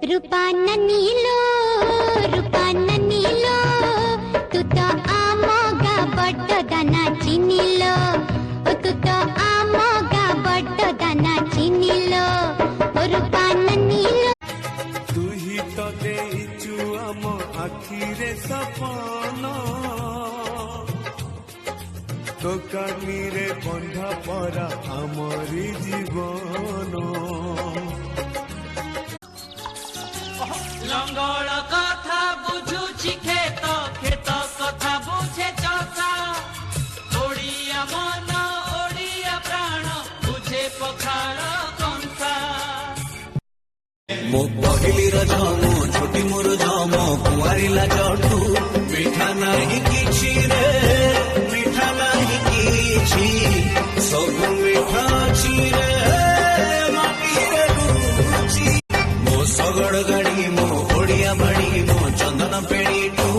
रूपा नीलो तू तो आमगा बड्ड दाना चिनिलो तू तो आमगा बड्ड दाना चिनिलो रूपा नीलो तू ही तो देइचु आम आखिरे सपन तो कानीरे बंधा परा आमरी जीवन लंगड़ कथा बुझुछि खेत खेत कथा बुझे चका ओडिया मन ओडिया प्राण बुझे पखार कंसा मो पहली रजमो छोटी मोर जम कुआरी लाजटू मिठा नहीं किछि रे मिठा नहीं किछि सब मिठा छी रे माटी रे रुचि मो सगड़ गाड़ी मो ओडिया बाड़ी मो चंदन पेड़ी टू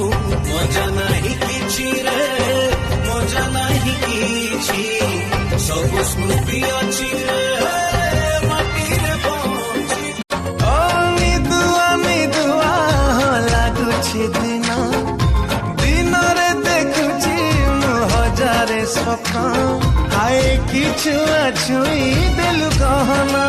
मजा नहीं किछि रे मजा नहीं किछि सब स्मृति अछि रे माटी रे पहुंची लाଗୁଛି ଦିନ ରେ ଦେଖୁଛି ମୁଁ ହଜାରେ ସ୍ୱପ୍ନ ଆଏ କି ଛୁଆ ଛୁଇଁ ଦେଲୁ କହନା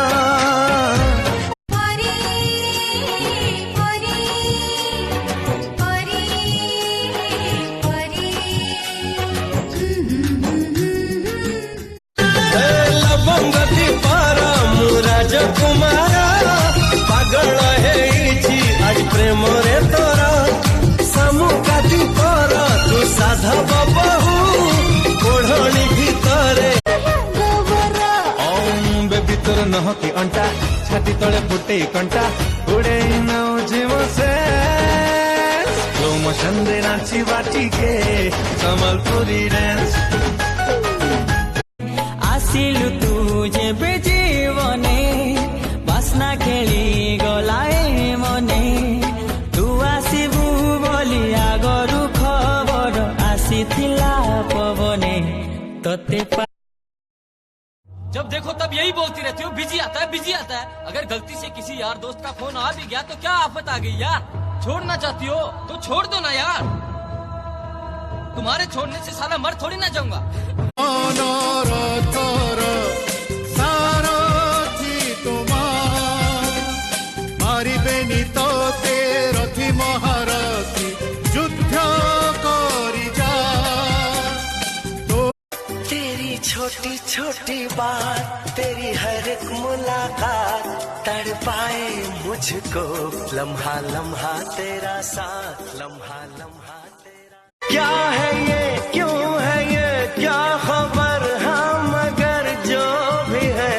ଲବଙ୍ଗ ଦୀପର ମୁଁ ରାଜକୁମାର ପାଗଳ ହେଇଛି ଆଜି ପ୍ରେମରେ ତୋର ଶାମୁକା ଦୀପର ତୁ ସାଧବ ବହୁ କୋଢ଼ଣୀ ଭିତରେ ବେବି ତୋର ନହ କି ଅଣ୍ଟା ଛାତି ତଳେ ଫୁଟେଇ କଣ୍ଟା ଉଡେଇ ନଉଛି ମୋ ସେ ସ୍ଲୋ ମୋସନରେ ନାଚିବା ଟିକେ ସମ୍ବଲପୁରୀ ଡ୍ୟାନ୍ସ ଆସିଲୁ ତୁ ଯେବେ ଜୀବନେ ବାସ୍ନା ଖେଳି ଗଲାଏ ମନେ ତୁ ଆସିବୁ ବୋଲି ଆଗରୁ ଖବର ଆସିଥିଲା ପବନେ ତତେ जब देखो तब यही बोलती रहती हो बिजी आता है अगर गलती से किसी यार दोस्त का फोन आ भी गया तो क्या आफत आ गई यार छोड़ना चाहती हो तो छोड़ दो ना यार तुम्हारे छोड़ने से साला मर थोड़ी ना जाऊंगा महारथी युद्ध करी जा तेरी छोटी छोटी बात तेरी हर एक मुलाकात तड़पाए मुझको लम्हा लम्हा तेरा साथ लम्हा लम्हा तेरा क्या है ये क्यों है ये क्या खबर हम मगर जो भी है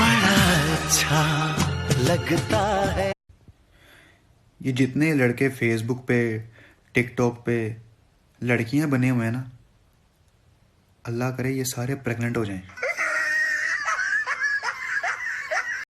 बड़ा अच्छा लगता है। ये जितने लड़के फेसबुक पे टिकटॉक पे लड़कियां बने हुए हैं ना, अल्लाह करे ये सारे प्रेग्नेंट हो जाएं।